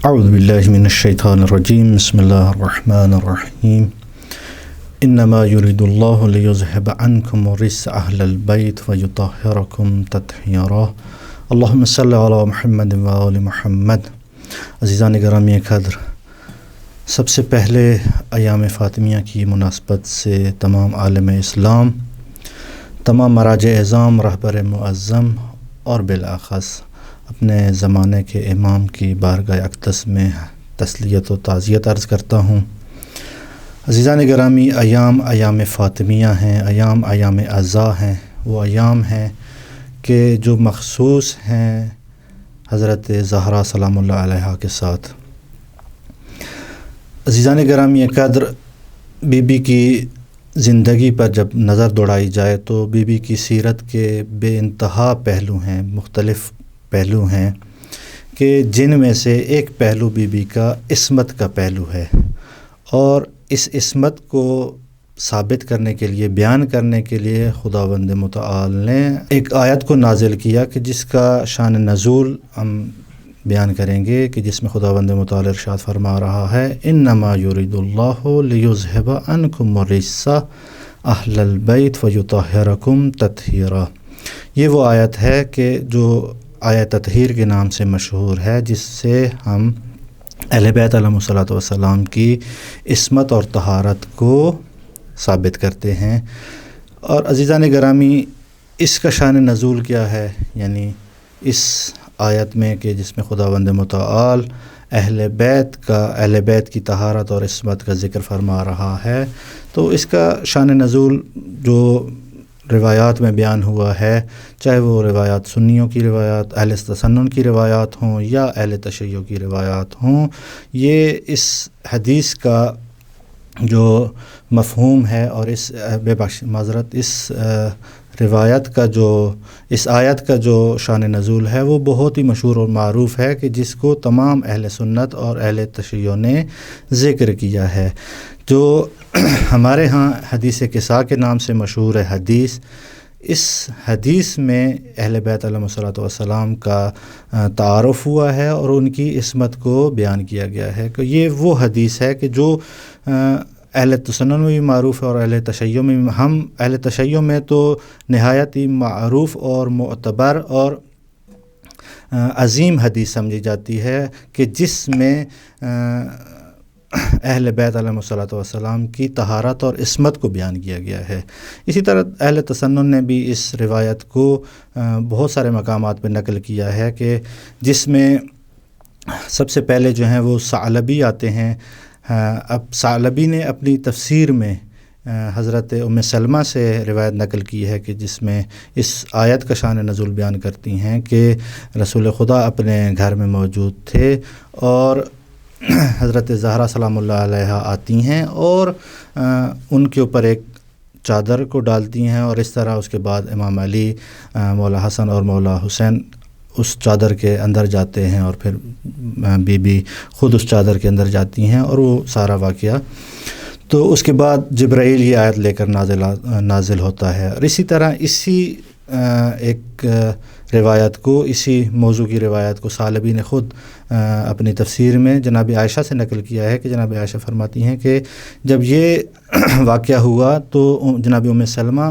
اعوذ باللہ من الشیطان الرجیم بسم اللہ الرحمن الرحیم انما یرید اللہ لیذہب عنکم الرجس اہل البیت ویطہرکم تطہیرا اللہم صلی علی محمد وآل محمد۔ عزیزان گرامی قدر، سب سے پہلے ایام فاطمیہ کی مناسبت سے تمام عالم اسلام، تمام مراجع اعظام، رہبر معظم اور بالآخص اپنے زمانے کے امام کی بارگاہ اقدس میں تسلیت و تعزیت عرض کرتا ہوں۔ عزیزان گرامی، ایام فاطمیہ ہیں، ایام عزا ہیں، وہ ایام ہیں کہ جو مخصوص ہیں حضرت زہرا سلام اللہ علیہا کے ساتھ۔ عزیزان گرامی قدر، بی بی کی زندگی پر جب نظر دوڑائی جائے تو بی بی کی سیرت کے بے انتہا پہلو ہیں، مختلف پہلو ہیں کہ جن میں سے ایک پہلو بی بی کا عصمت کا پہلو ہے، اور اس عصمت کو ثابت کرنے کے لیے، بیان کرنے کے لیے خداوند متعال نے ایک آیت کو نازل کیا کہ جس کا شان نزول ہم بیان کریں گے، کہ جس میں خداوند متعال ارشاد فرما رہا ہے انما یرید اللہ لیذہب عنکم الرجس اہل البیت ویطہرکم تطہیرا۔ یہ وہ آیت ہے کہ جو آیت تطہیر کے نام سے مشہور ہے، جس سے ہم اہل بیت علیہم الصلوۃ والسلام کی عصمت اور طہارت کو ثابت کرتے ہیں۔ اور عزیزان گرامی، اس کا شان نزول کیا ہے؟ یعنی اس آیت میں کہ جس میں خداوند متعال اہل بیت کی طہارت اور عصمت کا ذکر فرما رہا ہے، تو اس کا شان نزول جو روایات میں بیان ہوا ہے، چاہے وہ روایات سنیوں کی روایات، اہل تسنن کی روایات ہوں یا اہل تشیع کی روایات ہوں، یہ اس حدیث کا جو مفہوم ہے اور اس اس روایت کا اس آیت کا جو شان نزول ہے وہ بہت ہی مشہور اور معروف ہے، کہ جس کو تمام اہل سنت اور اہل تشیع نے ذکر کیا ہے۔ جو ہمارے ہاں حدیث کساء کے نام سے مشہور ہے حدیث، اس حدیث میں اہل بیت علیہم الصلوۃ والسلام کا تعارف ہوا ہے اور ان کی عصمت کو بیان کیا گیا ہے، کہ یہ وہ حدیث ہے کہ جو اہل تسنن میں بھی معروف ہے اور اہل تشیع میں بھی۔ ہم اہل تشیع میں تو نہایت ہی معروف اور معتبر اور عظیم حدیث سمجھی جاتی ہے، کہ جس میں اہل بیت علیہم الصلوۃ والسلام کی طہارت اور عصمت کو بیان کیا گیا ہے۔ اسی طرح اہل تسنن نے بھی اس روایت کو بہت سارے مقامات پہ نقل کیا ہے، کہ جس میں سب سے پہلے جو ہیں وہ ثعلبی آتے ہیں۔ اب ثعلبی نے اپنی تفسیر میں حضرت ام سلمہ سے روایت نقل کی ہے، کہ جس میں اس آیت کا شان نزول بیان کرتی ہیں کہ رسول خدا اپنے گھر میں موجود تھے اور حضرت زہرا سلام اللہ علیہا آتی ہیں اور ان کے اوپر ایک چادر کو ڈالتی ہیں، اور اس طرح اس کے بعد امام علی، مولا حسن اور مولا حسین اس چادر کے اندر جاتے ہیں، اور پھر بی بی خود اس چادر کے اندر جاتی ہیں، اور وہ سارا واقعہ۔ تو اس کے بعد جبرائیل یہ آیت لے کر نازل ہوتا ہے۔ اور اسی طرح اسی ایک روایت کو، اسی موضوع کی روایت کو ثعلبی نے خود اپنی تفسیر میں جناب عائشہ سے نقل کیا ہے، کہ جناب عائشہ فرماتی ہیں کہ جب یہ واقعہ ہوا تو جناب ام سلمہ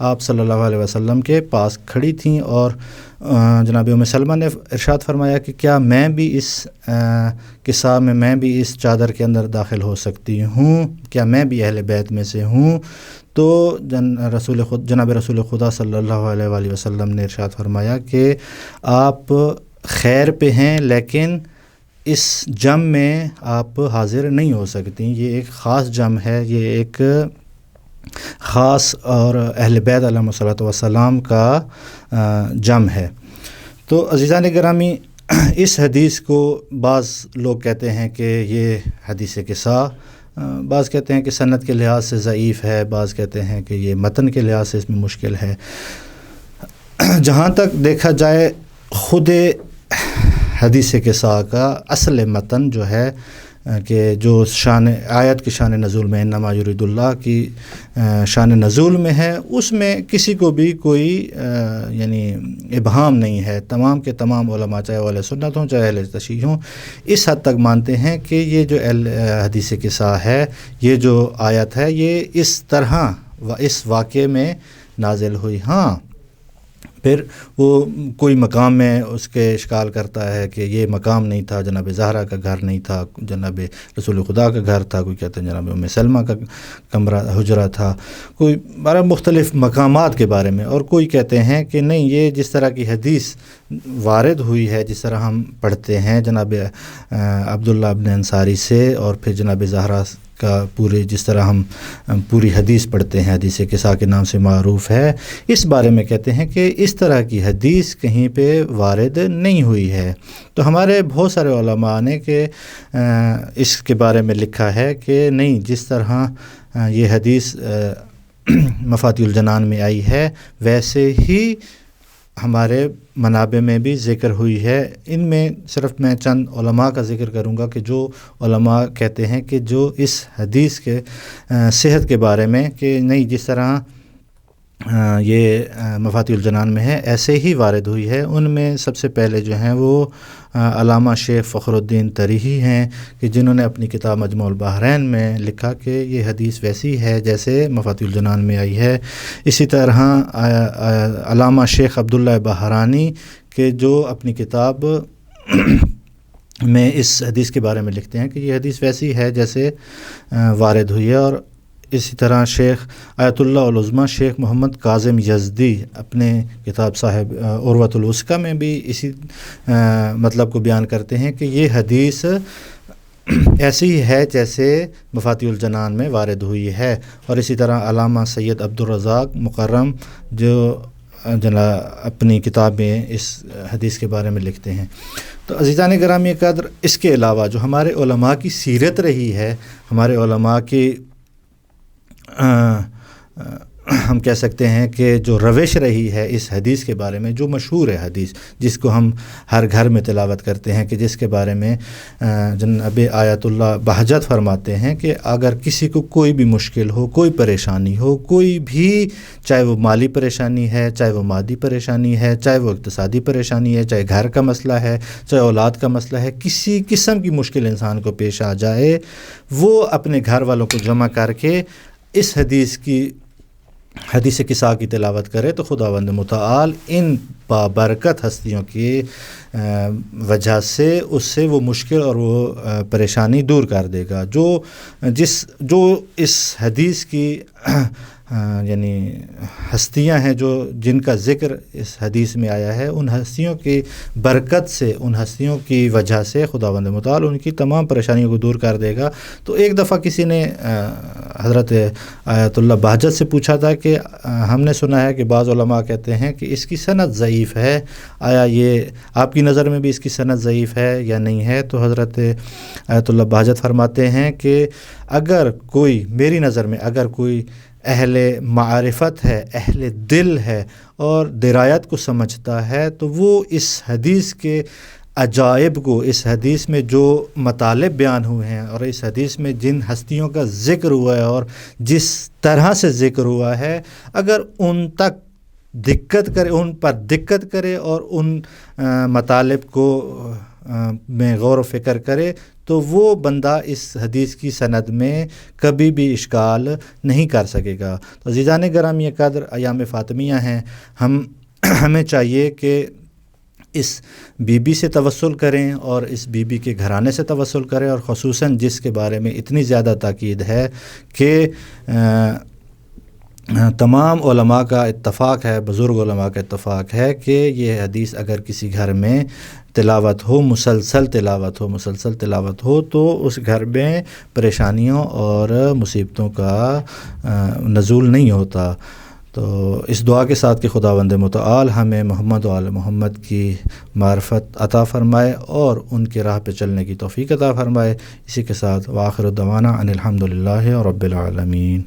آپ صلی اللہ علیہ وسلم کے پاس کھڑی تھیں، اور جناب ام سلمہ نے ارشاد فرمایا کہ کیا میں بھی اس قصہ میں، میں بھی اس چادر کے اندر داخل ہو سکتی ہوں؟ کیا میں بھی اہل بیت میں سے ہوں؟ تو جناب رسول خدا صلی اللہ علیہ وآلہ وسلم نے ارشاد فرمایا کہ آپ خیر پہ ہیں، لیکن اس جم میں آپ حاضر نہیں ہو سکتی۔ یہ ایک خاص جم ہے، یہ ایک خاص اور اہل بیت علیہم الصلوۃ والسلام کا جم ہے۔ تو عزیزان گرامی، اس حدیث کو بعض لوگ کہتے ہیں کہ یہ حدیث کساء، بعض کہتے ہیں کہ سند کے لحاظ سے ضعیف ہے، بعض کہتے ہیں کہ یہ متن کے لحاظ سے اس میں مشکل ہے۔ جہاں تک دیکھا جائے، خود حدیث کساء کا اصل متن جو ہے کہ جو شان آیت کی شان نزول میں انما یرید اللہ کی شان نزول میں ہے، اس میں کسی کو بھی کوئی یعنی ابہام نہیں ہے۔ تمام کے تمام علماء، چاہے اہل سنت ہوں چاہے اہل تشیع ہوں، اس حد تک مانتے ہیں کہ یہ جو حدیث قصہ ہے، یہ جو آیت ہے، یہ اس طرح اس واقعے میں نازل ہوئی۔ ہاں پھر وہ کوئی مقام میں اس کے اشکال کرتا ہے کہ یہ مقام نہیں تھا، جناب زہرا کا گھر نہیں تھا، جناب رسول خدا کا گھر تھا، کوئی کہتے ہیں جناب ام سلمہ کا کمرہ حجرہ تھا، کوئی بارہ مختلف مقامات کے بارے میں، اور کوئی کہتے ہیں کہ نہیں، یہ جس طرح کی حدیث وارد ہوئی ہے، جس طرح ہم پڑھتے ہیں جناب عبداللہ ابن انصاری سے، اور پھر جناب زہرا کا پورے جس طرح ہم پوری حدیث پڑھتے ہیں، حدیث قصہ کے نام سے معروف ہے، اس بارے میں کہتے ہیں کہ اس طرح کی حدیث کہیں پہ وارد نہیں ہوئی ہے۔ تو ہمارے بہت سارے علماء نے کہ اس کے بارے میں لکھا ہے کہ نہیں، جس طرح یہ حدیث مفاتیح الجنان میں آئی ہے، ویسے ہی ہمارے منابع میں بھی ذکر ہوئی ہے۔ ان میں صرف میں چند علماء کا ذکر کروں گا کہ جو علماء کہتے ہیں کہ جو اس حدیث کے صحت کے بارے میں کہ نہیں، جس طرح یہ مفاتیح الجنان میں ہے ایسے ہی وارد ہوئی ہے۔ ان میں سب سے پہلے جو ہیں وہ علامہ شیخ فخر الدین تریحی ہیں کہ جنہوں نے اپنی کتاب مجموع البحرین میں لکھا کہ یہ حدیث ویسی ہے جیسے مفاتیح الجنان میں آئی ہے۔ اسی طرح علامہ شیخ عبداللہ بہرانی کہ جو اپنی کتاب میں اس حدیث کے بارے میں لکھتے ہیں کہ یہ حدیث ویسی ہے جیسے وارد ہوئی ہے۔ اور اسی طرح شیخ آیت اللہ العظمیٰ شیخ محمد کاظم یزدی اپنے کتاب صاحب عروۃ الوثقیٰ میں بھی اسی مطلب کو بیان کرتے ہیں کہ یہ حدیث ایسی ہے جیسے مفاتیح الجنان میں وارد ہوئی ہے۔ اور اسی طرح علامہ سید عبدالرزاق مکرم جو اپنی کتاب میں اس حدیث کے بارے میں لکھتے ہیں۔ تو عزیزان گرامی قدر، اس کے علاوہ جو ہمارے علماء کی سیرت رہی ہے، ہمارے علماء کی ہم کہہ سکتے ہیں کہ جو روش رہی ہے اس حدیث کے بارے میں، جو مشہور ہے حدیث جس کو ہم ہر گھر میں تلاوت کرتے ہیں، کہ جس کے بارے میں جناب آیت اللہ بہجت فرماتے ہیں کہ اگر کسی کو کوئی بھی مشکل ہو، کوئی پریشانی ہو، کوئی بھی، چاہے وہ مالی پریشانی ہے، چاہے وہ مادی پریشانی ہے، چاہے وہ اقتصادی پریشانی ہے، چاہے گھر کا مسئلہ ہے، چاہے اولاد کا مسئلہ ہے، کسی قسم کی مشکل انسان کو پیش آ جائے، وہ اپنے گھر والوں کو جمع کر کے اس حدیث قصہ کی تلاوت کرے تو خداوند متعال ان بابرکت ہستیوں کی وجہ سے اس سے وہ مشکل اور وہ پریشانی دور کر دے گا۔ جو اس حدیث کی یعنی ہستیاں ہیں جو جن کا ذکر اس حدیث میں آیا ہے، ان ہستیوں کی برکت سے، ان ہستیوں کی وجہ سے خداوند متعال ان کی تمام پریشانیوں کو دور کر دے گا۔ تو ایک دفعہ کسی نے حضرت آیت اللہ بہجت سے پوچھا تھا کہ ہم نے سنا ہے کہ بعض علماء کہتے ہیں کہ اس کی سند ضعیف ہے، آیا یہ آپ کی نظر میں بھی اس کی سند ضعیف ہے یا نہیں ہے؟ تو حضرت آیت اللہ بہجت فرماتے ہیں کہ اگر کوئی، میری نظر میں اگر کوئی اہل معرفت ہے، اہل دل ہے اور درایت کو سمجھتا ہے، تو وہ اس حدیث کے عجائب کو، اس حدیث میں جو مطالب بیان ہوئے ہیں اور اس حدیث میں جن ہستیوں کا ذکر ہوا ہے اور جس طرح سے ذکر ہوا ہے، اگر ان تک دقت کرے، ان پر دقت کرے اور ان مطالب کو میں غور و فکر کرے، تو وہ بندہ اس حدیث کی سند میں کبھی بھی اشکال نہیں کر سکے گا۔ تو عزیزان گرامی قدر، ایام فاطمیہ ہیں، ہمیں چاہیے کہ اس بی بی سے توسل کریں اور اس بی بی کے گھرانے سے توسل کریں، اور خصوصاً جس کے بارے میں اتنی زیادہ تاکید ہے کہ تمام علماء کا اتفاق ہے، بزرگ علماء کا اتفاق ہے کہ یہ حدیث اگر کسی گھر میں تلاوت ہو، مسلسل تلاوت ہو تو اس گھر میں پریشانیوں اور مصیبتوں کا نزول نہیں ہوتا۔ تو اس دعا کے ساتھ کہ خداوند متعال ہمیں محمد و آل محمد کی معرفت عطا فرمائے اور ان کے راہ پہ چلنے کی توفیق عطا فرمائے۔ اسی کے ساتھ وآخر دعوانا ان الحمد للہ رب العالمین۔